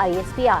ISPR।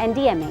NDMA।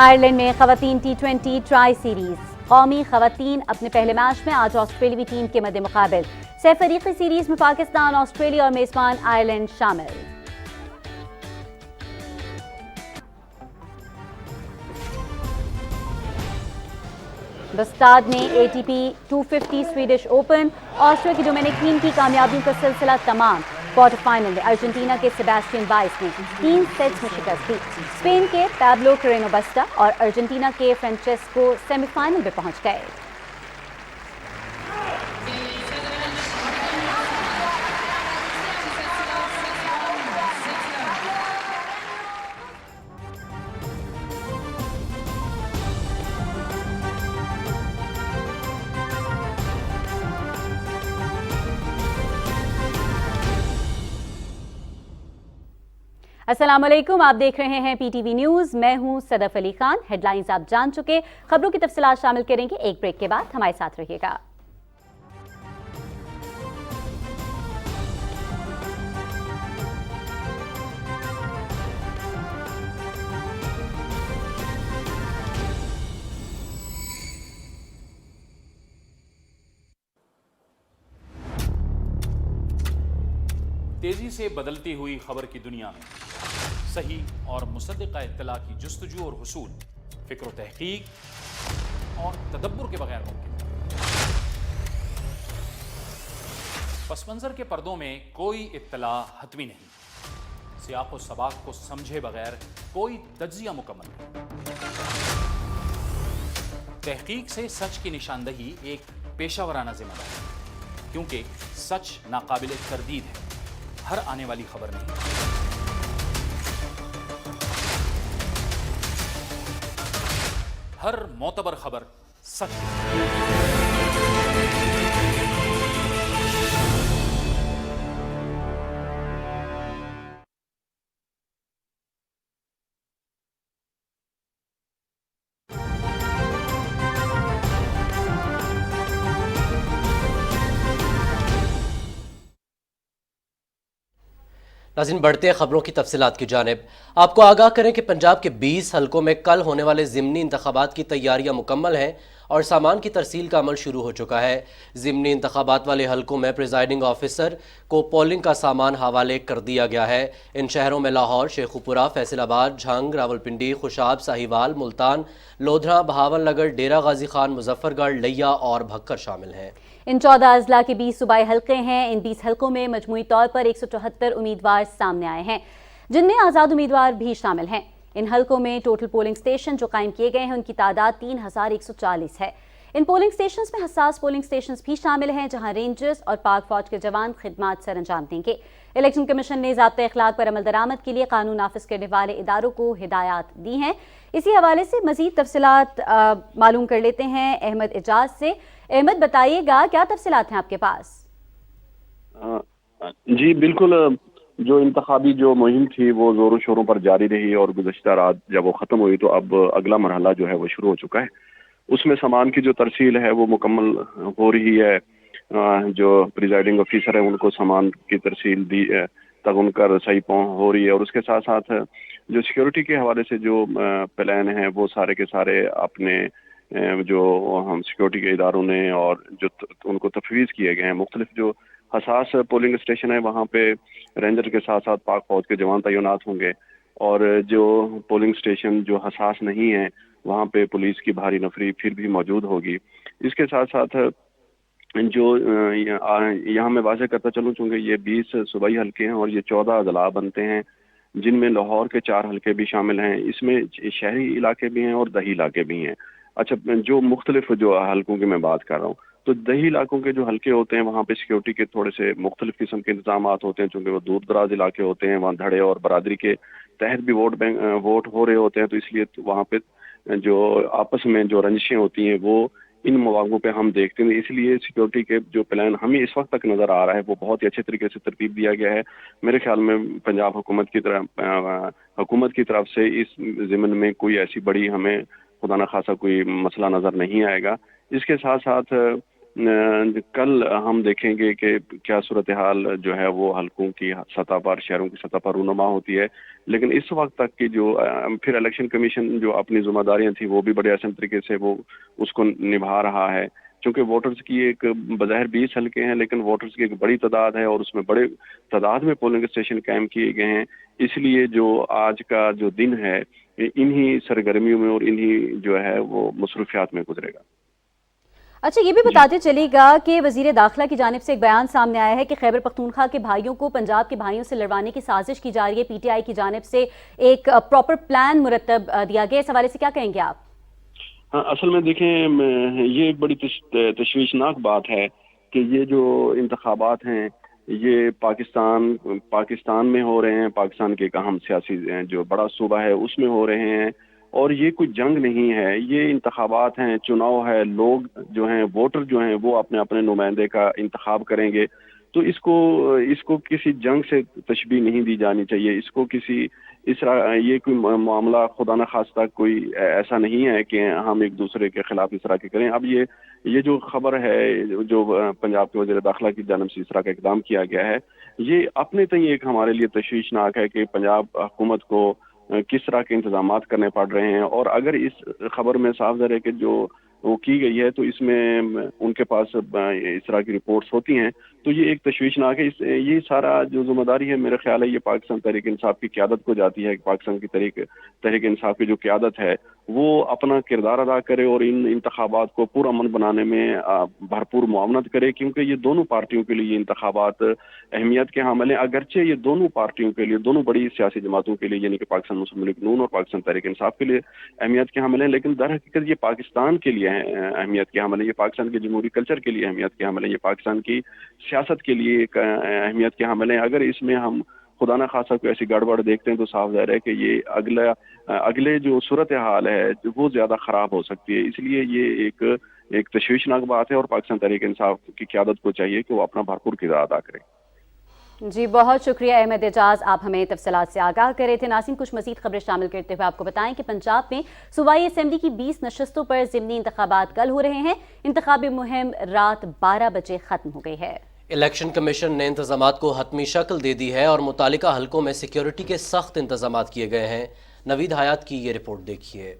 Ireland میں خواتین T20 tri series قومی خواتین اپنے پہلے میچ میں آج آسٹریلوی ٹیم کے مد مقابل 6 فریقی سیریز میں پاکستان، آسٹریلیا اور میزبان آئرلینڈ شامل۔ بسٹاد نے ATP 250 سویڈش اوپن، آسٹریا کی ڈومینک تھیم کی کامیابیوں کا سلسلہ تمام۔ کوارٹر فائنل میں ارجنٹینا کے سیباسٹین بائس نے 3 سیٹس میں شکست دی۔ اسپین کے پیبلو کریینو بسٹا اور ارجنٹینا کے فرانچیسکو سیمی فائنل میں پہنچ گئے۔ السلام علیکم، آپ دیکھ رہے ہیں PTV نیوز، میں ہوں صدف علی خان۔ ہیڈ لائنز آپ جان چکے، خبروں کی تفصیلات شامل کریں گے ایک بریک کے بعد، ہمارے ساتھ رہیے گا۔ تیزی سے بدلتی ہوئی خبر کی دنیا میں صحیح اور مصدقہ اطلاع کی جستجو اور حصول فکر و تحقیق اور تدبر کے بغیر ممکن ہے۔ پس منظر کے پردوں میں کوئی اطلاع حتمی نہیں، سیاق و سباق کو سمجھے بغیر کوئی تجزیہ مکمل نہیں۔ تحقیق سے سچ کی نشاندہی ایک پیشہ ورانہ ذمہ داری ہے، کیونکہ سچ ناقابل تردید ہے، ہر آنے والی خبر نہیں۔ ہر معتبر خبر سچ ہے۔ ناظرین، بڑھتے ہیں خبروں کی تفصیلات کی جانب۔ آپ کو آگاہ کریں کہ پنجاب کے 20 حلقوں میں کل ہونے والے ضمنی انتخابات کی تیاریاں مکمل ہیں اور سامان کی ترسیل کا عمل شروع ہو چکا ہے۔ ضمنی انتخابات والے حلقوں میں پریزائڈنگ آفیسر کو پولنگ کا سامان حوالے کر دیا گیا ہے۔ ان شہروں میں لاہور، شیخوپورہ، فیصل آباد، جھنگ، راولپنڈی، خوشاب، ساہیوال، ملتان، لودھراں، بہاول نگر، ڈیرہ غازی خان، مظفر گڑھ، لیا اور بھکر شامل ہیں۔ ان 14 اضلاع کے 20 صوبائی حلقے ہیں۔ ان 20 حلقوں میں مجموعی طور پر 174 امیدوار سامنے آئے ہیں، جن میں آزاد امیدوار بھی شامل ہیں۔ ان حلقوں میں ٹوٹل پولنگ سٹیشن جو قائم کیے گئے ہیں ان کی تعداد 3140 ہے۔ ان پولنگ سٹیشنز میں حساس پولنگ سٹیشنز بھی شامل ہیں، جہاں رینجرز اور پاک فوج کے جوان خدمات سر انجام دیں گے۔ الیکشن کمیشن نے ضابطۂ اخلاق پر عمل درآمد کے لیے قانون نافذ کرنے والے اداروں کو ہدایات دی ہیں۔ اسی حوالے سے مزید تفصیلات معلوم کر لیتے ہیں احمد اعجاز سے۔ احمد، بتائیے گا کیا تفصیلات ہیں آپ کے پاس؟ جی بالکل، جو انتخابی جو مہم تھی وہ زور و شوروں پر جاری رہی اور گزشتہ رات جب وہ ختم ہوئی تو اب اگلا مرحلہ جو ہے وہ شروع ہو چکا ہے۔ اس میں سامان کی جو ترسیل ہے وہ مکمل ہو رہی ہے۔ جو پریزائڈنگ آفیسر ہیں ان کو سامان کی ترسیل دی تک ان کا رسائی ہو رہی ہے، اور اس کے ساتھ ساتھ جو سیکیورٹی کے حوالے سے جو پلان ہیں وہ سارے کے سارے اپنے جو ہم سیکیورٹی کے اداروں نے اور جو ان کو تفویض کیے گئے ہیں۔ مختلف جو حساس پولنگ اسٹیشن ہے وہاں پہ رینجر کے ساتھ ساتھ پاک فوج کے جوان تعینات ہوں گے، اور جو پولنگ اسٹیشن جو حساس نہیں ہیں وہاں پہ پولیس کی بھاری نفری پھر بھی موجود ہوگی۔ اس کے ساتھ ساتھ جو یہاں میں واضح کرتا چلوں، چونکہ یہ 20 صوبائی حلقے ہیں اور یہ 14 اضلاع بنتے ہیں، جن میں لاہور کے 4 حلقے بھی شامل ہیں۔ اس میں شہری علاقے بھی ہیں اور دیہی علاقے بھی ہیں۔ اچھا، جو مختلف جو حلقوں کی میں بات کر رہا ہوں، تو دیہی علاقوں کے جو حلقے ہوتے ہیں وہاں پہ سیکیورٹی کے تھوڑے سے مختلف قسم کے انتظامات ہوتے ہیں، چونکہ وہ دور دراز علاقے ہوتے ہیں، وہاں دھڑے اور برادری کے تحت بھی ووٹ ہو رہے ہوتے ہیں، تو اس لیے وہاں پہ جو آپس میں جو رنجشیں ہوتی ہیں وہ ان مواقعوں پہ ہم دیکھتے ہیں۔ اس لیے سیکیورٹی کے جو پلان ہمیں اس وقت تک نظر آ رہا ہے وہ بہت ہی اچھے طریقے سے ترتیب دیا گیا ہے۔ میرے خیال میں پنجاب حکومت کی طرف سے اس ضمن میں کوئی ایسی بڑی ہمیں خدا نخواستہ کوئی مسئلہ نظر نہیں آئے گا۔ اس کے ساتھ ساتھ کل ہم دیکھیں گے کہ کیا صورتحال جو ہے وہ حلقوں کی سطح پر، شہروں کی سطح پر رونما ہوتی ہے. لیکن اس وقت تک کی جو پھر الیکشن کمیشن جو اپنی ذمہ داریاں تھیں وہ بھی بڑے احسن طریقے سے وہ اس کو نبھا رہا ہے. چونکہ ووٹرز کی ایک بظاہر 20 حلقے ہیں، لیکن ووٹرز کی ایک بڑی تعداد ہے اور اس میں بڑے تعداد میں پولنگ اسٹیشن قائم کیے گئے ہیں. اس لیے جو آج کا جو دن ہے انہی سرگرمیوں میں اور انہی جو ہے وہ مصروفیات میں گزرے گا. اچھا، یہ بھی بتاتے چلے گا کہ وزیر داخلہ کی جانب سے ایک بیان سامنے آیا ہے کہ خیبر پختونخوا کے بھائیوں کو پنجاب کے بھائیوں سے لڑوانے کی سازش کی جا رہی ہے. پی ٹی آئی کی جانب سے ایک پراپر پلان مرتب دیا گیا. اس حوالے سے کیا کہیں گے آپ؟ ہاں، اصل میں دیکھیں یہ ایک بڑی تشویشناک بات ہے کہ یہ جو انتخابات ہیں یہ پاکستان میں ہو رہے ہیں، پاکستان کے ایک اہم سیاسی جو بڑا صوبہ ہے اس میں ہو رہے ہیں، اور یہ کوئی جنگ نہیں ہے، یہ انتخابات ہیں، چناؤ ہے. لوگ جو ہیں، ووٹر جو ہیں، وہ اپنے اپنے نمائندے کا انتخاب کریں گے. تو اس کو کسی جنگ سے تشبیہ نہیں دی جانی چاہیے. اس کو کسی یہ کوئی معاملہ خدا نخواستہ کوئی ایسا نہیں ہے کہ ہم ایک دوسرے کے خلاف اس طرح کے کریں. اب یہ جو خبر ہے جو پنجاب کے وزیر داخلہ کی جانب سے اس طرح کا اقدام کیا گیا ہے، یہ اپنے تئیں ایک ہمارے لیے تشویشناک ہے کہ پنجاب حکومت کو کس طرح کے انتظامات کرنے پڑ رہے ہیں. اور اگر اس خبر میں صاف ظاہر ہے کہ جو وہ کی گئی ہے تو اس میں ان کے پاس اس طرح کی رپورٹس ہوتی ہیں، تو یہ ایک تشویشناک ہے. یہ سارا جو ذمہ داری ہے میرا خیال ہے یہ پاکستان تحریک انصاف کی قیادت کو جاتی ہے. پاکستان کی تحریک انصاف کی جو قیادت ہے وہ اپنا کردار ادا کرے اور ان انتخابات کو پرامن بنانے میں بھرپور معاونت کرے، کیونکہ یہ دونوں پارٹیوں کے لیے یہ انتخابات اہمیت کے حامل ہیں. اگرچہ یہ دونوں پارٹیوں کے لیے، دونوں بڑی سیاسی جماعتوں کے لیے یعنی کہ پاکستان مسلم لیگ نون اور پاکستان تحریک انصاف کے لیے اہمیت کے حامل ہیں، لیکن در حقیقت یہ پاکستان کے لیے اہمیت کے حامل ہے. یہ پاکستان کے جمہوری کلچر کے لیے اہمیت کے حامل ہے. یہ پاکستان کی سیاست کے لیے ایک اہمیت کے حامل ہیں. اگر اس میں ہم خدا نہ خاصہ کوئی ایسی گڑبڑ دیکھتے ہیں تو صاف ظاہر ہے کہ یہ اگلے جو صورتحال ہے وہ زیادہ خراب ہو سکتی ہے. اس لیے یہ ایک تشویشناک بات ہے اور پاکستان تحریک انصاف کی قیادت کو چاہیے کہ وہ اپنا بھرپور کردار ادا کرے. جی بہت شکریہ احمد اعجاز، آپ ہمیں تفصیلات سے آگاہ کر رہے تھے. ناظرین، کچھ مزید خبریں شامل کرتے ہوئے آپ کو بتائیں کہ پنجاب میں صوبائی اسمبلی کی 20 نشستوں پر ضمنی انتخابات کل ہو رہے ہیں. انتخابی مہم رات 12 بجے ختم ہو گئی ہے. الیکشن کمیشن نے انتظامات کو حتمی شکل دے دی ہے اور متعلقہ حلقوں میں سیکیورٹی کے سخت انتظامات کیے گئے ہیں. نوید حیات کی یہ رپورٹ دیکھیے.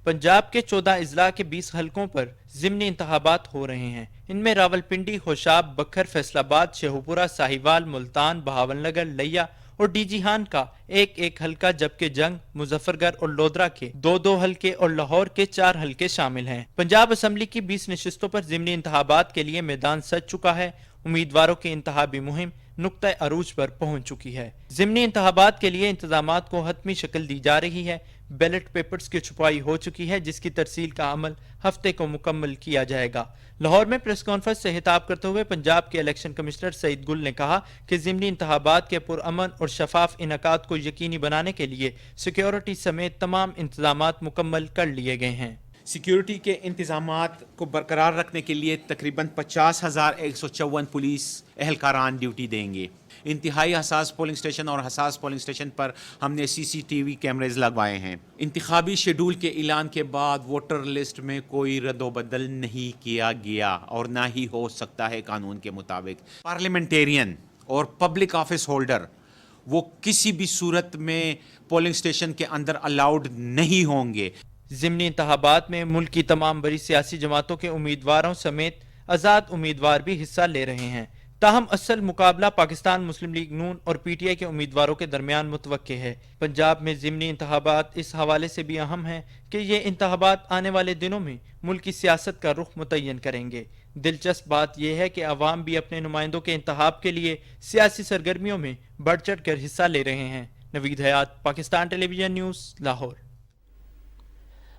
پنجاب کے 14 اضلاع کے 20 حلقوں پر ضمنی انتخابات ہو رہے ہیں. ان میں راولپنڈی، خوشاب، بکھر، فیصل آباد، شیخوپورہ، ساہیوال، ملتان، بہاول نگر، لیا اور ڈی جیہان کا ایک حلقہ، جبکہ جنگ، مظفر گڑھ اور لودرا کے 2 حلقے اور لاہور کے 4 حلقے شامل ہیں. پنجاب اسمبلی کی 20 نشستوں پر ضمنی انتخابات کے لیے میدان سج چکا ہے. امیدواروں کی انتخابی مہم نقطہ عروج پر پہنچ چکی ہے. ضمنی انتخابات کے لیے انتظامات کو حتمی شکل دی جا رہی ہے. بیلٹ پیپرز کی چھپائی ہو چکی ہے، جس کی ترسیل کا عمل ہفتے کو مکمل کیا جائے گا. لاہور میں پریس کانفرنس سے خطاب کرتے ہوئے پنجاب کے الیکشن کمشنر سعید گل نے کہا کہ ضمنی انتخابات کے پرامن اور شفاف انعقاد کو یقینی بنانے کے لیے سیکیورٹی سمیت تمام انتظامات مکمل کر لیے گئے ہیں. سیکیورٹی کے انتظامات کو برقرار رکھنے کے لیے تقریباً 50,154 پولیس اہلکاران ڈیوٹی دیں گے. انتہائی حساس پولنگ اسٹیشن اور حساس پولنگ اسٹیشن پر ہم نے CCTV کیمریز لگوائے ہیں. انتخابی شیڈول کے اعلان کے بعد ووٹر لسٹ میں کوئی رد و بدل نہیں کیا گیا اور نہ ہی ہو سکتا ہے قانون کے مطابق. پارلیمنٹیرین اور پبلک آفس ہولڈر وہ کسی بھی صورت میں پولنگ اسٹیشن کے اندر الاؤڈ نہیں ہوں گے. ضمنی انتخابات میں ملک کی تمام بڑی سیاسی جماعتوں کے امیدواروں سمیت آزاد امیدوار بھی حصہ لے رہے ہیں. تاہم اصل مقابلہ پاکستان مسلم لیگ نون اور PTI کے امیدواروں کے درمیان متوقع ہے. پنجاب میں ضمنی انتخابات اس حوالے سے بھی اہم ہیں کہ یہ انتخابات آنے والے دنوں میں ملک کی سیاست کا رخ متعین کریں گے. دلچسپ بات یہ ہے کہ عوام بھی اپنے نمائندوں کے انتخاب کے لیے سیاسی سرگرمیوں میں بڑھ چڑھ کر حصہ لے رہے ہیں. نوید حیات، پاکستان ٹیلی ویژن نیوز، لاہور.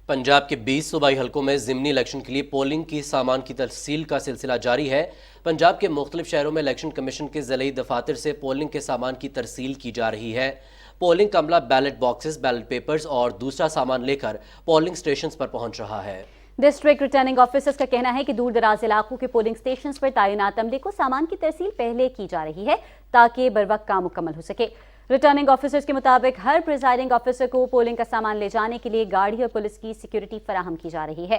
پنجاب کے 20 صوبائی حلقوں میں ضمنی الیکشن کے لیے پولنگ کی سامان کی ترسیل کا سلسلہ جاری ہے. پنجاب کے مختلف شہروں میں الیکشن کمیشن کے ضلعی دفاتر سے پولنگ کے سامان کی ترسیل کی جا رہی ہے. پولنگ عملہ بیلٹ باکسز، بیلٹ پیپرز اور دوسرا سامان لے کر پولنگ سٹیشنز پر پہنچ رہا ہے. ڈسٹرکٹ ریٹرننگ آفیسرز کا کہنا ہے کہ دور دراز علاقوں کے پولنگ سٹیشنز پر تعینات عملے کو سامان کی ترسیل پہلے کی جا رہی ہے تاکہ بروقت کام مکمل ہو سکے. ریٹرننگ آفیسرز کے مطابق ہر پریزائڈنگ آفیسر کو پولنگ کا سامان لے جانے کے لیے گاڑی اور پولیس کی سیکیورٹی فراہم کی جا رہی ہے.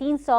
300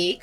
1,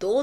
2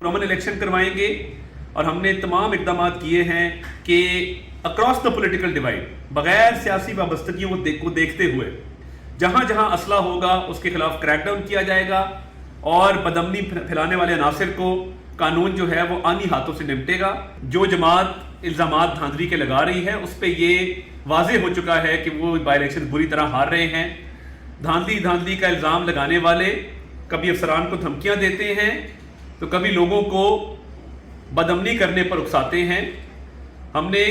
امن الیکشن کروائیں گے اور ہم نے تمام اقدامات کیے ہیں کہ اکراس دا پولیٹیکل ڈیوائڈ بغیر سیاسی وابستگیوں کو دیکھتے ہوئے جہاں جہاں اسلحہ ہوگا اس کے خلاف کریک ڈاؤن کیا جائے گا اور بدامنی پھیلانے والے عناصر کو قانون جو ہے وہ آنی ہاتھوں سے نمٹے گا. جو جماعت الزامات دھاندلی کے لگا رہی ہے اس پہ یہ واضح ہو چکا ہے کہ وہ بائی الیکشن بری طرح ہار رہے ہیں. دھاندلی کا الزام لگانے والے کبھی افسران کو دھمکیاں دیتے ہیں تو کبھی لوگوں کو بدامنی کرنے پر اکساتے ہیں. ہم نے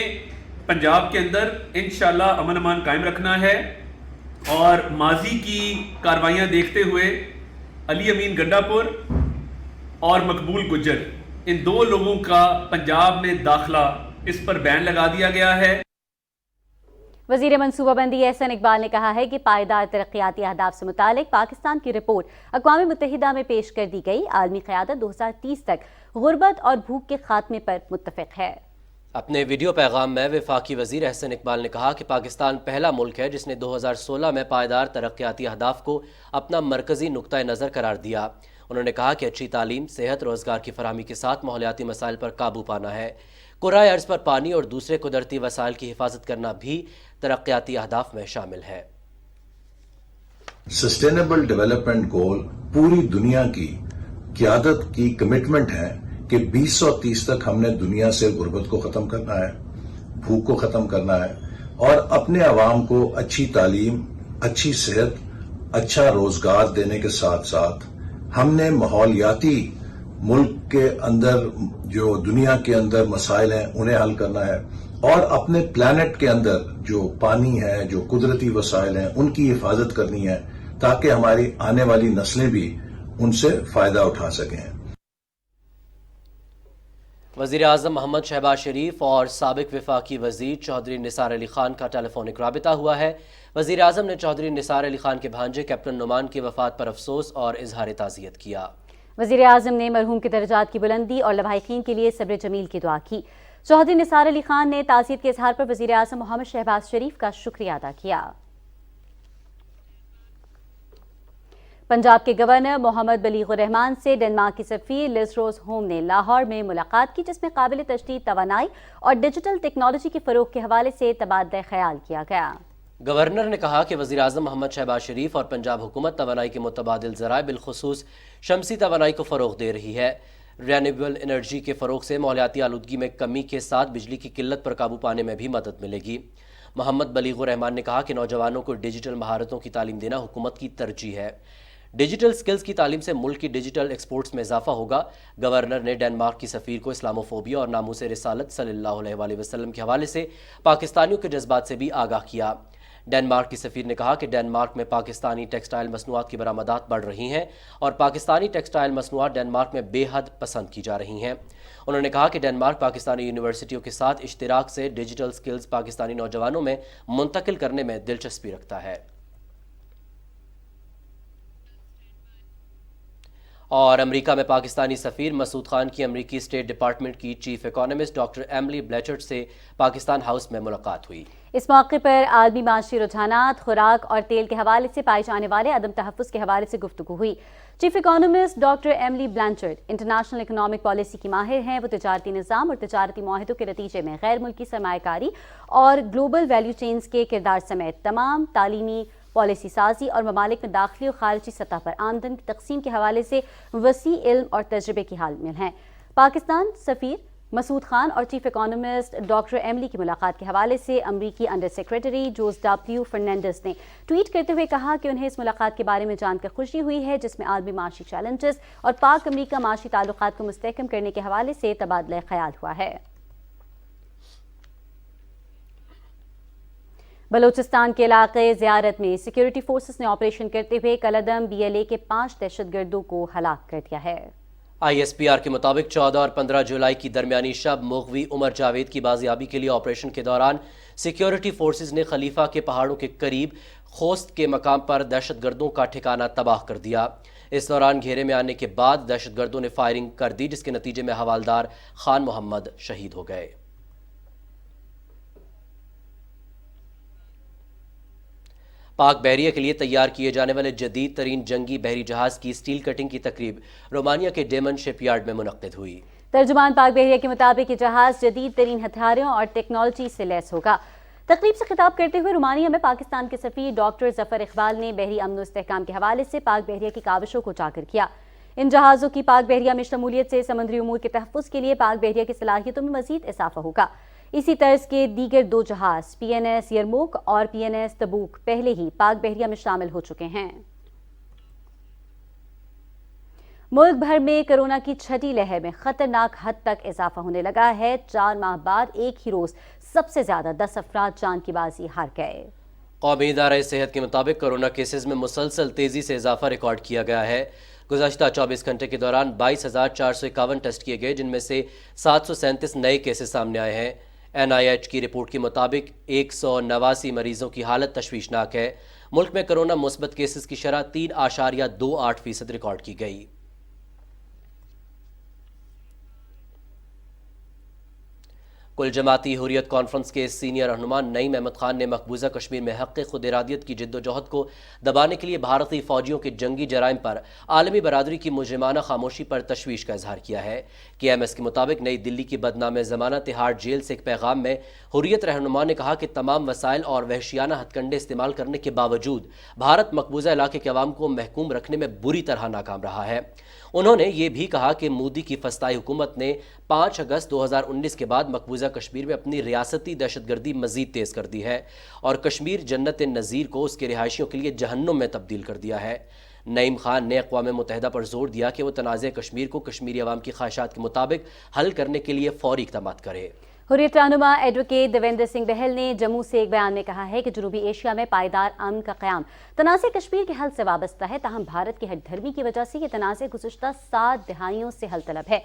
پنجاب کے اندر انشاءاللہ امن امان قائم رکھنا ہے اور ماضی کی کاروائیاں دیکھتے ہوئے علی امین گنڈا پور اور مقبول گجر ان 2 لوگوں کا پنجاب میں داخلہ اس پر بین لگا دیا گیا ہے. وزیر منصوبہ بندی احسن اقبال نے کہا ہے کہ پائیدار ترقیاتی اہداف سے متعلق پاکستان کی رپورٹ اقوام متحدہ میں پیش کر دی گئی. عالمی قیادت 2030 تک غربت اور بھوک کے خاتمے پر متفق ہے. اپنے ویڈیو پیغام میں وفاقی وزیر احسن اقبال نے کہا کہ پاکستان پہلا ملک ہے جس نے 2016 میں پائیدار ترقیاتی اہداف کو اپنا مرکزی نقطہ نظر قرار دیا. انہوں نے کہا کہ اچھی تعلیم، صحت، روزگار کی فراہمی کے ساتھ ماحولیاتی مسائل پر قابو پانا ہے. کرۂ ارض پر پانی اور دوسرے قدرتی وسائل کی حفاظت کرنا بھی ترقیاتی اہداف میں شامل ہے. سسٹینیبل ڈیولپمنٹ گول پوری دنیا کی قیادت کی کمٹمنٹ ہے کہ 2030 تک ہم نے دنیا سے غربت کو ختم کرنا ہے، بھوک کو ختم کرنا ہے اور اپنے عوام کو اچھی تعلیم، اچھی صحت، اچھا روزگار دینے کے ساتھ ساتھ ہم نے ماحولیاتی ملک کے اندر جو دنیا کے اندر مسائل ہیں انہیں حل کرنا ہے اور اپنے پلانٹ کے اندر جو پانی ہے، جو قدرتی وسائل ہیں ان کی حفاظت کرنی ہے تاکہ ہماری آنے والی نسلیں بھی ان سے فائدہ اٹھا سکیں. وزیر اعظم محمد شہباز شریف اور سابق وفاقی وزیر چودھری نثار علی خان کا ٹیلی فونک رابطہ ہوا ہے. وزیر اعظم نے چودھری نثار علی خان کے بھانجے کیپٹن نعمان کی وفات پر افسوس اور اظہار تعزیت کیا. وزیر اعظم نے مرحوم کے درجات کی بلندی اور لواحقین کے لیے صبر جمیل کی دعا کی. چودھری نثار علی خان نے تعزیت کے اظہار پر وزیر اعظم محمد شہباز شریف کا شکریہ ادا کیا. پنجاب کے گورنر محمد بلیغ الرحمان سے ڈنمارک کی سفیر لز روز ہوم نے لاہور میں ملاقات کی، جس میں قابل تجدید توانائی اور ڈیجیٹل ٹیکنالوجی کے فروغ کے حوالے سے تبادلہ خیال کیا گیا. گورنر نے کہا کہ وزیر اعظم محمد شہباز شریف اور پنجاب حکومت توانائی کے متبادل ذرائع بالخصوص شمسی توانائی کو فروغ دے رہی ہے. رینیویبل انرجی کے فروغ سے ماحولیاتی آلودگی میں کمی کے ساتھ بجلی کی قلت پر قابو پانے میں بھی مدد ملے گی. محمد بلیغ الرحمان نے کہا کہ نوجوانوں کو ڈیجیٹل مہارتوں کی تعلیم دینا حکومت کی ترجیح ہے. ڈیجیٹل سکلز کی تعلیم سے ملک کی ڈیجیٹل ایکسپورٹس میں اضافہ ہوگا. گورنر نے ڈنمارک کی سفیر کو اسلاموفوبیا اور ناموس رسالت صلی اللہ علیہ وآلہ وسلم کے حوالے سے پاکستانیوں کے جذبات سے بھی آگاہ کیا. ڈنمارک کی سفیر نے کہا کہ ڈنمارک میں پاکستانی ٹیکسٹائل مصنوعات کی برآمدات بڑھ رہی ہیں اور پاکستانی ٹیکسٹائل مصنوعات ڈنمارک میں بے حد پسند کی جا رہی ہیں. انہوں نے کہا کہ ڈنمارک پاکستانی یونیورسٹیوں کے ساتھ اشتراک سے ڈیجیٹل سکلز پاکستانی نوجوانوں میں منتقل کرنے میں دلچسپی رکھتا ہے. اور امریکہ میں پاکستانی سفیر مسعود خان کی امریکی اسٹیٹ ڈپارٹمنٹ کی چیف اکانومسٹ ڈاکٹر ایملی بلیچرڈ سے پاکستان ہاؤس میں ملاقات ہوئی. اس موقع پر عالمی معاشی رجحانات، خوراک اور تیل کے حوالے سے پائے جانے والے عدم تحفظ کے حوالے سے گفتگو ہوئی. Chief economist doctor Emily Blanchard international economic policy کی ماہر ہیں. وہ تجارتی نظام اور تجارتی معاہدوں کے نتیجے میں غیر ملکی سرمایہ کاری اور گلوبل ویلیو چینز کے کردار سمیت تمام تعلیمی پالیسی سازی اور ممالک میں داخلی اور خارجی سطح پر آمدن کی تقسیم کے حوالے سے وسیع علم اور تجربے کی حامل ہیں. پاکستان سفیر مسعود خان اور چیف اکانومسٹ ڈاکٹر ایملی کی ملاقات کے حوالے سے امریکی انڈر سیکریٹری جوز ڈبلیو فرنینڈس نے ٹویٹ کرتے ہوئے کہا کہ انہیں اس ملاقات کے بارے میں جان کر خوشی ہوئی ہے، جس میں عالمی معاشی چیلنجز اور پاک امریکہ معاشی تعلقات کو مستحکم کرنے کے حوالے سے تبادلہ خیال ہوا ہے. بلوچستان کے علاقے زیارت میں سیکیورٹی فورسز نے آپریشن کرتے ہوئے کلعدم BLA کے 5 دہشت گردوں کو ہلاک کر دیا ہے. ISPR کے مطابق 14 اور 15 جولائی کی درمیانی شب مغوی عمر جاوید کی بازیابی کے لیے آپریشن کے دوران سیکیورٹی فورسز نے خلیفہ کے پہاڑوں کے قریب خوست کے مقام پر دہشت گردوں کا ٹھکانہ تباہ کر دیا. اس دوران گھیرے میں آنے کے بعد دہشت گردوں نے فائرنگ کر دی، جس کے نتیجے میں حوالدار خان محمد شہید ہو گئے. پاک بحریہ کے لیے تیار کیے جانے والے جدید ترین جنگی بحری جہاز کی سٹیل کٹنگ کی تقریب رومانیہ کے ڈیمن شپ یارڈ میں منعقد ہوئی۔ ترجمان پاک بحریہ کے مطابق یہ جہاز جدید ترین ہتھیاروں اور ٹیکنالوجی سے لیس ہوگا۔ تقریب سے خطاب کرتے ہوئے رومانیہ میں پاکستان کے سفیر ڈاکٹر ظفر اقبال نے بحری امن و استحکام کے حوالے سے پاک بحریہ کی کاوشوں کو اجاگر کیا۔ ان جہازوں کی پاک بحریہ میں شمولیت سے سمندری امور کے تحفظ کے لیے پاک بحریہ کی صلاحیتوں میں مزید اضافہ ہوگا۔ اسی طرز کے دیگر 2 جہاز PNS یرموک اور PNS تبوک پہلے ہی پاک بحریہ میں شامل ہو چکے ہیں۔ ملک بھر میں کورونا کی چھٹی لہر میں خطرناک حد تک اضافہ ہونے لگا ہے۔ 4 ماہ بعد ایک ہی روز سب سے زیادہ 10 افراد جان کی بازی ہار گئے۔ قومی ادارہ صحت کے مطابق کورونا کیسز میں مسلسل تیزی سے اضافہ ریکارڈ کیا گیا ہے۔ گزشتہ 24 گھنٹے کے دوران 22,451 ٹیسٹ کیے گئے، جن میں سے 737 نئے کیسز سامنے آئے ہیں۔ NIH کی رپورٹ کے مطابق 189 مریضوں کی حالت تشویشناک ہے۔ ملک میں کورونا مثبت کیسز کی شرح 3.28% ریکارڈ کی گئی۔ کل جماعتی حریت کانفرنس کے سینئر رہنما نعیم احمد خان نے مقبوضہ کشمیر میں حق خود ارادیت کی جد و جہد کو دبانے کے لیے بھارتی فوجیوں کے جنگی جرائم پر عالمی برادری کی مجرمانہ خاموشی پر تشویش کا اظہار کیا ہے۔ KMS کے مطابق نئی دلی کی بدنام زمانہ تہاڑ جیل سے ایک پیغام میں حریت رہنما نے کہا کہ تمام وسائل اور وحشیانہ ہتھ کنڈے استعمال کرنے کے باوجود بھارت مقبوضہ علاقے کے عوام کو محکوم رکھنے میں بری طرح ناکام رہا ہے۔ انہوں نے یہ بھی کہا کہ مودی کی فسطائی حکومت نے 5 اگست 2019 کے بعد مقبوضہ کشمیر میں اپنی ریاستی دہشت گردی مزید تیز کر دی ہے اور کشمیر جنت نظیر کو اس کے رہائشیوں کے لیے جہنم میں تبدیل کر دیا ہے۔ نعیم خان نے اقوام متحدہ پر زور دیا کہ وہ تنازع کشمیر کو کشمیری عوام کی خواہشات کے مطابق حل کرنے کے لیے فوری اقدامات کرے۔ حریت رہنما ایڈوکیٹ دیویندر سنگھ بہل نے جموں سے ایک بیان میں کہا ہے کہ جنوبی ایشیا میں پائیدار امن کا قیام تنازع کشمیر کے حل سے وابستہ ہے، تاہم بھارت کی ہٹ دھرمی کی وجہ سے یہ تنازع گزشتہ 7 دہائیوں سے حل طلب ہے۔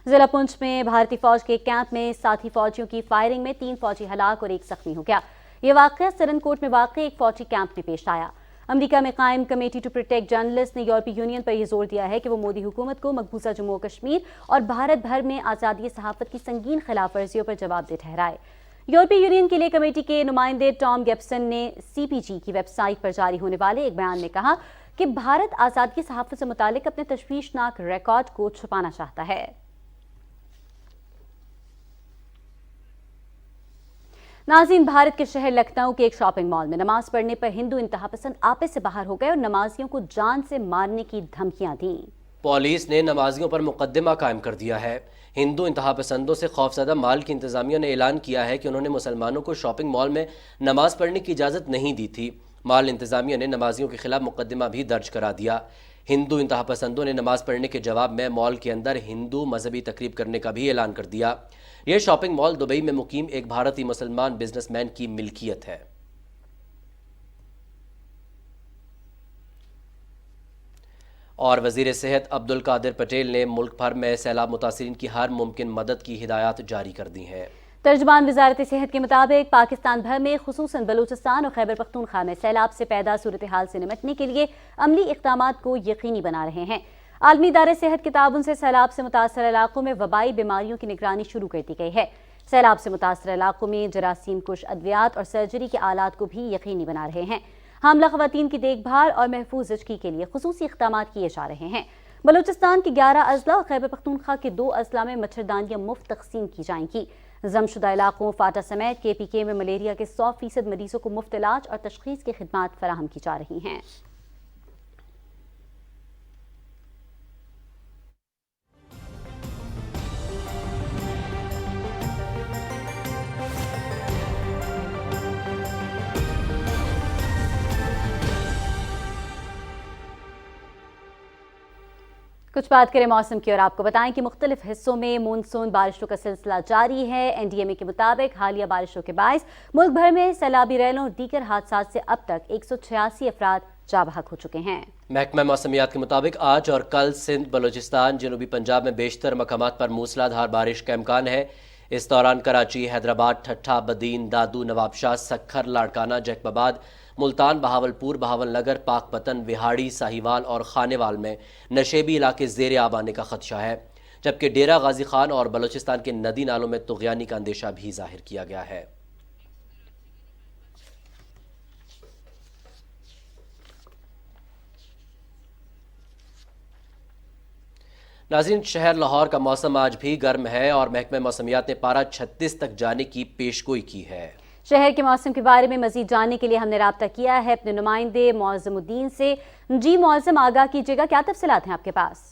ضلع پونچھ میں بھارتی فوج کے کیمپ میں ساتھی فوجیوں کی فائرنگ میں 3 فوجی ہلاک اور 1 زخمی ہو گیا۔ یہ واقعہ سرن کوٹ میں واقع ایک فوجی کیمپ میں پیش آیا۔ امریکہ میں قائم کمیٹی ٹو پروٹیکٹ جرنلسٹ نے یورپی یونین پر یہ زور دیا ہے کہ وہ مودی حکومت کو مقبوضہ جموں و کشمیر اور بھارت بھر میں آزادی صحافت کی سنگین خلاف ورزیوں پر جواب دہ ٹھہرائے۔ یورپی یونین کے لیے کمیٹی کے نمائندے ٹام گیبسن نے CPG کی ویب سائٹ پر جاری ہونے والے ایک بیان میں کہا کہ بھارت آزادی صحافت سے متعلق اپنے تشویشناک ریکارڈ کو چھپانا چاہتا ہے۔ ناظرین، بھارت کے شہر لکھنؤ کے ایک شاپنگ مال میں نماز پڑھنے پر ہندو انتہا پسند آپے سے باہر ہو گئے اور نمازیوں کو جان سے مارنے کی دھمکیاں دیں۔ پولیس نے نمازیوں پر مقدمہ قائم کر دیا ہے۔ ہندو انتہا پسندوں سے خوفزدہ مال کی انتظامیہ نے اعلان کیا ہے کہ انہوں نے مسلمانوں کو شاپنگ مال میں نماز پڑھنے کی اجازت نہیں دی تھی۔ مال انتظامیہ نے نمازیوں کے خلاف مقدمہ بھی درج کرا دیا۔ ہندو انتہا پسندوں نے نماز پڑھنے کے جواب میں مال کے اندر ہندو مذہبی تقریب کرنے کا بھی اعلان کر دیا۔ یہ شاپنگ مال دبئی میں مقیم ایک بھارتی مسلمان بزنس مین کی ملکیت ہے۔ اور وزیر صحت عبدالقادر پٹیل نے ملک بھر میں سیلاب متاثرین کی ہر ممکن مدد کی ہدایات جاری کر دی ہیں۔ ترجمان وزارت صحت کے مطابق پاکستان بھر میں خصوصاً بلوچستان اور خیبر پختونخوا میں سیلاب سے پیدا صورتحال سے نمٹنے کے لیے عملی اقدامات کو یقینی بنا رہے ہیں۔ عالمی ادارے صحت کے تعاون سے سیلاب سے متاثرہ علاقوں میں وبائی بیماریوں کی نگرانی شروع کر دی گئی ہے۔ سیلاب سے متاثرہ علاقوں میں جراثیم کش ادویات اور سرجری کے آلات کو بھی یقینی بنا رہے ہیں۔ حاملہ خواتین کی دیکھ بھال اور محفوظ زچگی کے لیے خصوصی اقدامات کیے جا رہے ہیں۔ بلوچستان کے 11 اضلاع اور خیبر پختونخوا کے 2 اضلاع میں مچھردانیاں مفت تقسیم کی جائیں گی۔ ضم شدہ علاقوں فاٹا سمیت KPK میں ملیریا کے 100% مریضوں کو مفت علاج اور تشخیص کی خدمات فراہم کی جا رہی ہیں۔ کچھ بات کریں موسم کی اور آپ کو بتائیں کہ مختلف حصوں میں مونسون بارشوں کا سلسلہ جاری ہے۔ NDMA کے مطابق حالیہ بارشوں کے باعث ملک بھر میں سیلابی ریلوں اور دیگر حادثات سے اب تک 186 افراد جاں بحق ہو چکے ہیں۔ محکمہ موسمیات کے مطابق آج اور کل سندھ، بلوچستان، جنوبی پنجاب میں بیشتر مقامات پر موسلا دھار بارش کا امکان ہے۔ اس دوران کراچی، حیدرآباد، ٹھٹھہ، بدین، دادو، نواب شاہ، سکھر، لاڑکانہ، جیکب آباد، ملتان، بہاولپور، بہاول نگر، پاک پتن، وہاڑی، ساہیوال اور خانیوال میں نشیبی علاقے زیر آب آنے کا خدشہ ہے، جبکہ ڈیرہ غازی خان اور بلوچستان کے ندی نالوں میں طغیانی کا اندیشہ بھی ظاہر کیا گیا ہے۔ ناظرین، شہر لاہور کا موسم آج بھی گرم ہے اور محکمہ موسمیات نے پارہ 36 تک جانے کی پیشگوئی کی ہے۔ شہر کے موسم کے بارے میں مزید جاننے کے لیے ہم نے رابطہ کیا ہے اپنے نمائندے معظم الدین سے۔ جی معظم، آگاہ کیجیے گا، کیا تفصیلات ہیں آپ کے پاس؟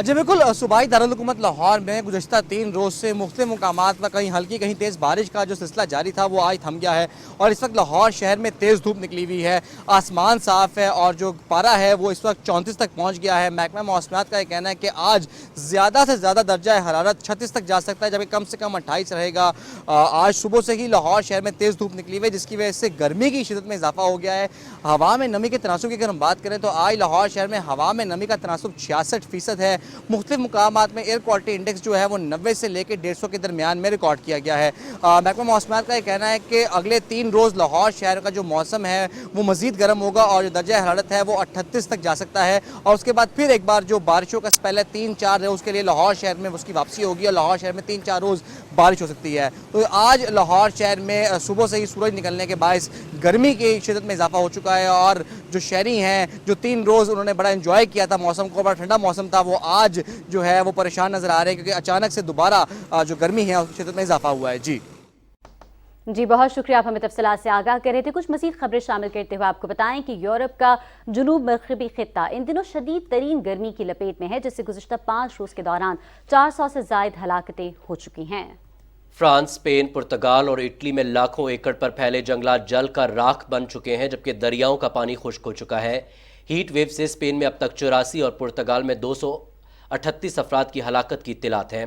جی بالکل، صوبائی دارالحکومت لاہور میں گزشتہ 3 روز سے مختلف مقامات پر کہیں ہلکی کہیں تیز بارش کا جو سلسلہ جاری تھا وہ آج تھم گیا ہے، اور اس وقت لاہور شہر میں تیز دھوپ نکلی ہوئی ہے، آسمان صاف ہے اور جو پارہ ہے وہ اس وقت 34 تک پہنچ گیا ہے۔ محکمہ موسمیات کا یہ کہنا ہے کہ آج زیادہ سے زیادہ درجہ حرارت 36 تک جا سکتا ہے، جبکہ کم سے کم 28 رہے گا۔ آج صبح سے ہی لاہور شہر میں تیز دھوپ نکلی ہوئی ہے، جس کی وجہ سے گرمی کی شدت میں اضافہ ہو گیا ہے۔ ہوا میں نمی کے تناسب کی اگر ہم بات کریں تو آج لاہور شہر میں ہوا میں نمی کا تناسب 66% ہے۔ مختلف مقامات میں ایئر کوالٹی انڈیکس جو ہے وہ 90 سے لے کے 150 کے درمیان میں ریکارڈ کیا گیا ہے۔ محکمہ موسمیات کا یہ کہنا ہے کہ اگلے 3 روز لاہور شہر کا جو موسم ہے وہ مزید گرم ہوگا اور جو درجہ حرارت ہے وہ 38 تک جا سکتا ہے، اور اس کے بعد پھر ایک بار جو بارشوں کا پہلے 3-4 روز کے لیے لاہور شہر میں اس کی واپسی ہوگی اور لاہور شہر میں 3-4 روز بارش ہو سکتی ہے۔ تو آج لاہور شہر میں صبح سے ہی سورج نکلنے کے باعث گرمی کی شدت میں اضافہ ہو چکا ہے، اور جو شہری ہیں جو 3 روز انہوں نے بڑا انجوائے کیا تھا موسم کو، بڑا ٹھنڈا موسم تھا، وہ آج جو ہے وہ پریشان نظر آ رہے ہیں کیونکہ اچانک سے دوبارہ جو گرمی ہے اس کی شدت میں اضافہ ہوا ہے۔ جی بہت شکریہ، آپ ہمیں تفصیلات سے آگاہ کر رہے تھے۔ کچھ مزید خبریں شامل کرتے ہوئے آپ کو بتائیں کہ یورپ کا جنوب مغربی خطہ ان دنوں شدید ترین گرمی کی لپیٹ میں ہے، جس سے گزشتہ 5 روز کے دوران 400 سے زائد ہلاکتیں ہو چکی ہیں۔ فرانس، اسپین، پرتگال اور اٹلی میں لاکھوں ایکڑ پر پھیلے جنگلات جل کر راکھ بن چکے ہیں، جبکہ دریاؤں کا پانی خشک ہو چکا ہے۔ ہیٹ ویو سے اسپین میں اب تک 84 اور پرتگال میں 238 افراد کی ہلاکت کی اطلاعات ہیں۔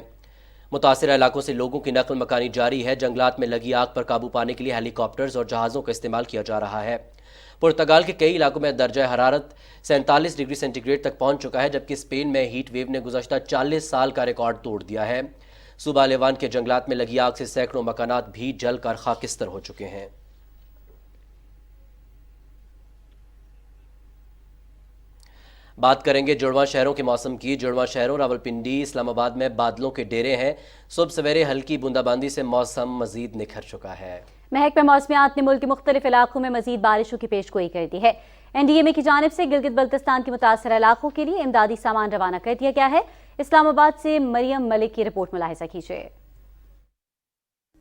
متاثرہ علاقوں سے لوگوں کی نقل مکانی جاری ہے۔ جنگلات میں لگی آگ پر قابو پانے کے لیے ہیلی کاپٹرز اور جہازوں کا استعمال کیا جا رہا ہے۔ پرتگال کے کئی علاقوں میں درجہ حرارت 47 ڈگری سینٹی گریڈ تک پہنچ چکا ہے، جبکہ اسپین میں ہیٹ ویو نے گزشتہ 40 سال کا ریکارڈ توڑ دیا ہے۔ صوبہ لیوان کے جنگلات میں لگی آگ سے سینکڑوں مکانات بھی جل کر خاکستر ہو چکے ہیں۔ بات کریں گے جڑواں شہروں کے موسم کی۔ جڑواں شہروں راولپنڈی، اسلام آباد میں بادلوں کے ڈیرے ہیں۔ صبح سویرے ہلکی بوندا باندی سے موسم مزید نکھر چکا ہے۔ محکمہ موسمیات نے ملک کے مختلف علاقوں میں مزید بارشوں کی پیش گوئی کر دی ہے۔ NDMA کی جانب سے گلگت بلتستان کے متاثرہ علاقوں کے لیے امدادی سامان روانہ کر دیا گیا ہے۔ اسلام آباد سے مریم ملک کی رپورٹ ملاحظہ کیجیے۔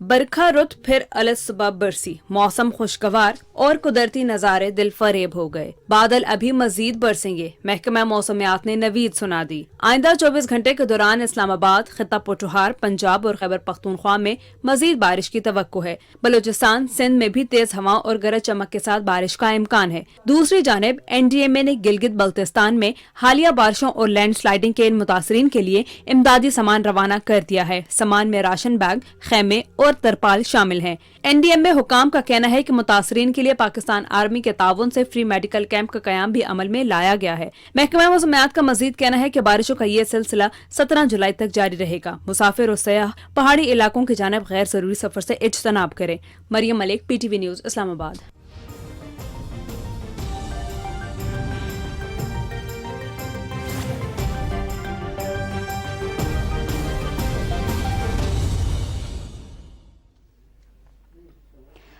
برکھا رت پھر الصبح برسی، موسم خوشگوار اور قدرتی نظارے دل فریب ہو گئے۔ بادل ابھی مزید برسیں گے، محکمہ موسمیات نے نوید سنا دی۔ آئندہ 24 گھنٹے کے دوران اسلام آباد، خطہ پوٹھوہار، پنجاب اور خیبر پختونخوا میں مزید بارش کی توقع ہے۔ بلوچستان، سندھ میں بھی تیز ہوا اور گرج چمک کے ساتھ بارش کا امکان ہے۔ دوسری جانب NDMA نے گلگت بلتستان میں حالیہ بارشوں اور لینڈ سلائیڈنگ کے متاثرین کے لیے امدادی سامان روانہ کر دیا ہے۔ سامان میں راشن بیگ، خیمے اور ترپال شامل ہیں۔ NDMA حکام کا کہنا ہے کہ متاثرین کے لیے پاکستان آرمی کے تعاون سے فری میڈیکل کیمپ کا قیام بھی عمل میں لایا گیا ہے۔ محکمہ موسمیات کا مزید کہنا ہے کہ بارشوں کا یہ سلسلہ 17 جولائی تک جاری رہے گا۔ مسافر اور سیاح پہاڑی علاقوں کی جانب غیر ضروری سفر سے اجتناب کریں۔ مریم ملک، PTV نیوز، اسلام آباد۔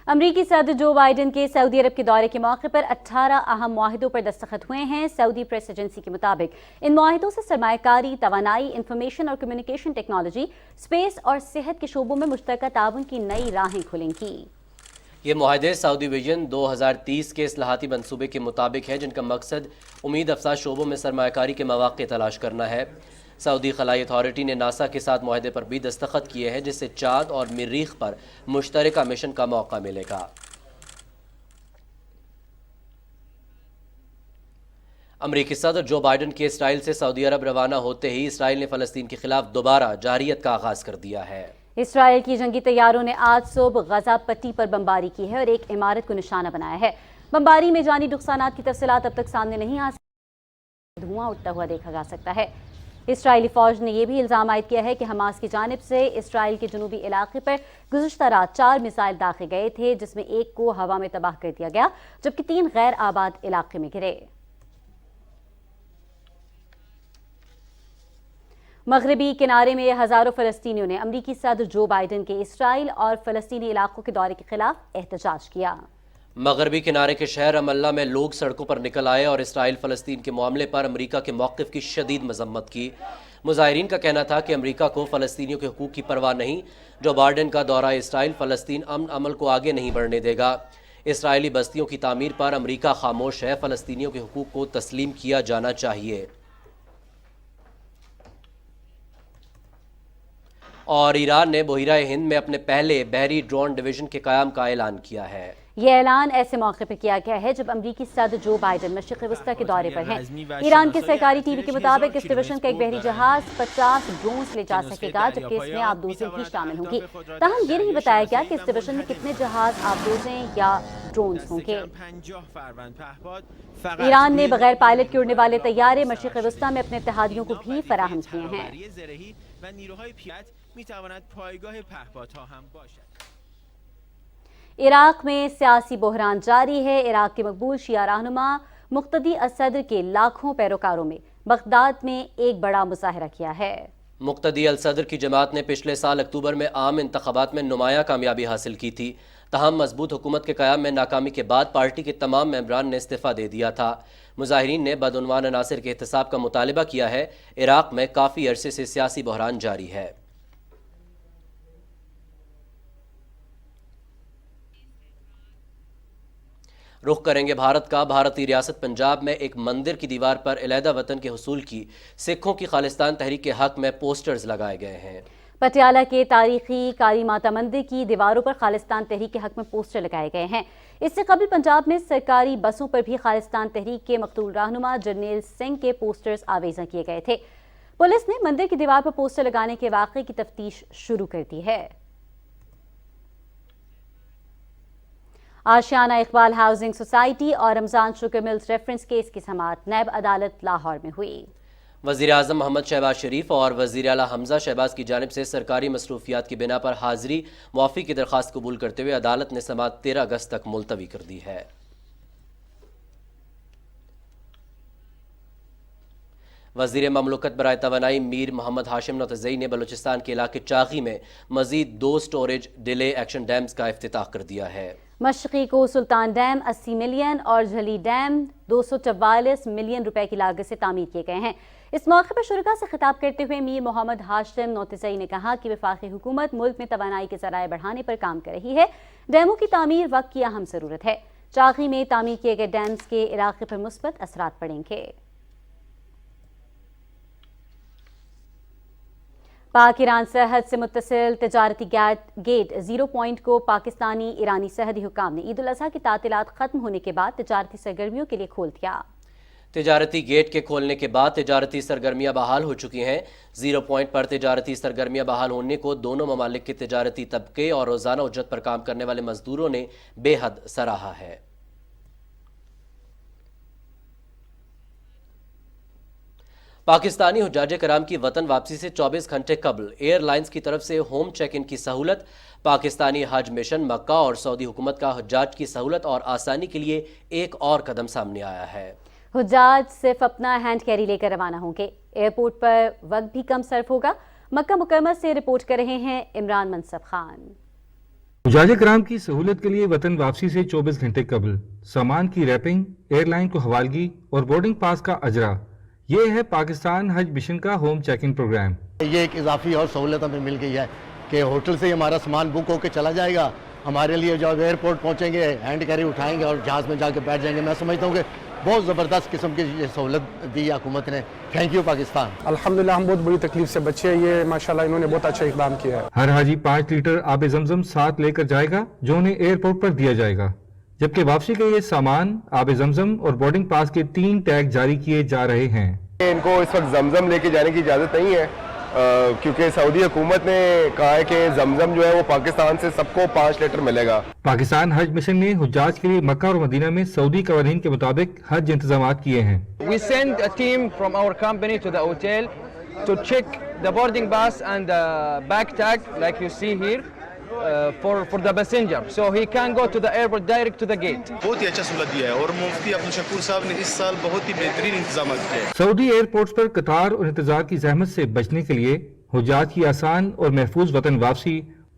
امریکی صدر جو بائیڈن کے سعودی عرب کے دورے کے موقع پر 18 اہم معاہدوں پر دستخط ہوئے ہیں۔ سعودی پریس ایجنسی کے مطابق ان معاہدوں سے سرمایہ کاری، توانائی، انفارمیشن اور کمیونیکیشن ٹیکنالوجی، اسپیس اور صحت کے شعبوں میں مشترکہ تعاون کی نئی راہیں کھلیں گی۔ یہ معاہدے سعودی ویژن 2030 کے اصلاحاتی منصوبے کے مطابق ہیں، جن کا مقصد امید افزا شعبوں میں سرمایہ کاری کے مواقع تلاش کرنا ہے۔ سعودی خلائی اتھارٹی نے ناسا کے ساتھ معاہدے پر بھی دستخط کیے ہیں، جس سے چاند اور مریخ پر مشترکہ مشن کا موقع ملے گا۔ امریکی صدر جو بائیڈن کے اسرائیل سے سعودی عرب روانہ ہوتے ہی اسرائیل نے فلسطین کے خلاف دوبارہ جارحیت کا آغاز کر دیا ہے۔ اسرائیل کی جنگی طیاروں نے آج صبح غزہ پٹی پر بمباری کی ہے اور ایک عمارت کو نشانہ بنایا ہے۔ بمباری میں جانی نقصانات کی تفصیلات اب تک سامنے نہیں آ سکی، دھواں اٹھتا ہوا دیکھا جا سکتا ہے۔ اسرائیلی فوج نے یہ بھی الزام عائد کیا ہے کہ حماس کی جانب سے اسرائیل کے جنوبی علاقے پر گزشتہ رات 4 میزائل داغے گئے تھے، جس میں ایک کو ہوا میں تباہ کر دیا گیا جبکہ 3 غیر آباد علاقے میں گرے۔ مغربی کنارے میں ہزاروں فلسطینیوں نے امریکی صدر جو بائیڈن کے اسرائیل اور فلسطینی علاقوں کے دورے کے خلاف احتجاج کیا۔ مغربی کنارے کے شہر رام اللہ میں لوگ سڑکوں پر نکل آئے اور اسرائیل فلسطین کے معاملے پر امریکہ کے موقف کی شدید مذمت کی۔ مظاہرین کا کہنا تھا کہ امریکہ کو فلسطینیوں کے حقوق کی پرواہ نہیں۔ جو بائیڈن کا دورہ اسرائیل فلسطین امن عمل کو آگے نہیں بڑھنے دے گا۔ اسرائیلی بستیوں کی تعمیر پر امریکہ خاموش ہے، فلسطینیوں کے حقوق کو تسلیم کیا جانا چاہیے۔ اور ایران نے بحیرہ ہند میں اپنے پہلے بحری ڈرون ڈویژن کے قیام کا اعلان کیا ہے۔ یہ اعلان ایسے موقع پر کیا گیا ہے جب امریکی صدر جو بائیڈن مشرق وسطیٰ کے دورے پر ہیں۔ ایران کے سرکاری ٹی وی کے مطابق اس ڈویژن کا ایک بحری جہاز 50 ڈرونز لے جا سکے گا، جبکہ اس میں آبدوزیں بھی شامل ہوں گی۔ تاہم یہ نہیں بتایا گیا کہ اس ڈویژن میں کتنے جہاز، آبدوزیں یا ڈرونز ہوں گے۔ ایران نے بغیر پائلٹ کے اڑنے والے طیارے مشرق وسطیٰ میں اپنے اتحادیوں کو بھی فراہم کیے ہیں۔ عراق میں سیاسی بحران جاری ہے۔ عراق کے مقبول شیعہ رہنما مقتدی الصدر کے لاکھوں پیروکاروں میں بغداد میں ایک بڑا مظاہرہ کیا ہے۔ مقتدی الصدر کی جماعت نے پچھلے سال اکتوبر میں عام انتخابات میں نمایاں کامیابی حاصل کی تھی، تاہم مضبوط حکومت کے قیام میں ناکامی کے بعد پارٹی کے تمام ممبران نے استعفیٰ دے دیا تھا۔ مظاہرین نے بدعنوان عناصر کے احتساب کا مطالبہ کیا ہے۔ عراق میں کافی عرصے سے سیاسی بحران جاری ہے۔ رخ کریں گے بھارت کا۔ بھارتی ریاست پنجاب میں ایک مندر کی دیوار پر علیحدہ وطن کے حصول کی سکھوں کی خالصتان تحریک کے حق میں پوسٹرز لگائے گئے ہیں۔ پٹیالہ کے تاریخی کالی ماتا مندر کی دیواروں پر خالصتان تحریک کے حق میں پوسٹر لگائے گئے ہیں۔ اس سے قبل پنجاب میں سرکاری بسوں پر بھی خالصتان تحریک کے مقتول رہنما جرنیل سنگھ کے پوسٹرز آویزاں کیے گئے تھے۔ پولیس نے مندر کی دیوار پر پوسٹر لگانے کے واقعے کی تفتیش شروع کر دی ہے۔ آشیانہ اقبال ہاؤسنگ سوسائٹی اور رمضان شوگر ملز ریفرنس کیس کی سماعت نیب عدالت لاہور میں ہوئی۔ وزیراعظم محمد شہباز شریف اور وزیر اعلیٰ حمزہ شہباز کی جانب سے سرکاری مصروفیات کی بنا پر حاضری معافی کی درخواست قبول کرتے ہوئے عدالت نے سماعت 13 اگست تک ملتوی کر دی ہے۔ وزیر مملکت برائے توانائی میر محمد ہاشم نوتزئی نے بلوچستان کے علاقے چاغی میں مزید 2 سٹوریج ڈیلے ایکشن ڈیمز کا افتتاح کر دیا ہے۔ مشرقی کو سلطان ڈیم 80 ملین اور جھلی ڈیم 244 ملین روپے کی لاگت سے تعمیر کیے گئے ہیں۔ اس موقع پر شرکاء سے خطاب کرتے ہوئے میر محمد ہاشم نوتزئی نے کہا کہ وفاقی حکومت ملک میں توانائی کے ذرائع بڑھانے پر کام کر رہی ہے۔ ڈیموں کی تعمیر وقت کی اہم ضرورت ہے۔ چاغی میں تعمیر کیے گئے ڈیمز کے علاقے پر مثبت اثرات پڑیں گے۔ پاک ایران سرحد سے متصل تجارتی گیٹ 0 پوائنٹ کو پاکستانی ایرانی سرحدی حکام نے عید الاضحیٰ کی تعطیلات ختم ہونے کے بعد تجارتی سرگرمیوں کے لیے کھول دیا۔ تجارتی گیٹ کے کھولنے کے بعد تجارتی سرگرمیاں بحال ہو چکی ہیں۔ 0 پوائنٹ پر تجارتی سرگرمیاں بحال ہونے کو دونوں ممالک کے تجارتی طبقے اور روزانہ اجرت پر کام کرنے والے مزدوروں نے بے حد سراہا ہے۔ پاکستانی حجاج کرام کی وطن واپسی سے 24 گھنٹے قبل ایئر لائنز کی طرف سے ہوم چیک ان کی سہولت۔ پاکستانی حج مشن مکہ اور سعودی حکومت کا حجاج کی سہولت اور آسانی کے لیے ایک اور قدم سامنے آیا ہے۔ حجاج صرف اپنا ہینڈ کیری لے کر روانہ ہوں گے۔ ایئرپورٹ پر وقت بھی کم صرف ہوگا۔ مکہ مکرمہ سے رپورٹ کر رہے ہیں عمران منصف خان۔ حجاج کرام کی سہولت کے لیے وطن واپسی سے 24 گھنٹے قبل سامان کی ریپنگ، ایئر لائن کو حوالگی اور بورڈنگ پاس کا اجرا، یہ ہے پاکستان حج مشن کا ہوم چیک ان پروگرام۔ یہ ایک اضافی اور سہولت ہمیں مل گئی ہے کہ ہوٹل سے ہمارا سامان بک ہو کے چلا جائے گا۔ ہمارے لیے جب ایئرپورٹ پہنچیں گے ہینڈ کیری اٹھائیں گے اور جہاز میں جا کے بیٹھ جائیں گے۔ میں سمجھتا ہوں کہ بہت زبردست قسم کی یہ سہولت دی حکومت نے۔ Thank you Pakistan. الحمدللہ ہم بہت بڑی تکلیف سے بچے ہیں۔ یہ ماشاءاللہ انہوں نے بہت اچھا اقدام کیا ہے۔ ہر حاجی 5 لیٹر آب زمزم ساتھ لے کر جائے گا جو انہیں ایئرپورٹ پر دیا جائے گا، جبکہ واپسی کے لیے سامان، آب زمزم اور بورڈنگ پاس کے 3 ٹیگ جاری کیے جا رہے ہیں۔ ان کو اس وقت زمزم لے کے جانے کی اجازت نہیں ہے، کیونکہ سعودی حکومت نے کہا ہے کہ زمزم جو ہے وہ پاکستان سے سب کو 5 لیٹر ملے گا۔ پاکستان حج مشن نے حجاج کے لیے مکہ اور مدینہ میں سعودی قوانین کے مطابق حج انتظامات کیے ہیں۔ We send a team from our company to the hotel to check the boarding pass and the bag tag like you see here for the passenger, so he can go to the airport direct to the gate. بہت ہی اچھا سہولت دیا ہے اور مفتی عبدالشکور صاحب نے اس سال بہت ہی بہترین انتظامات کیے ہیں۔ سعودی ایئرپورٹس پر قطار اور انتظار کی زحمت سے بچنے کے لیے حجاج کی آسان اور محفوظ وطن واپسی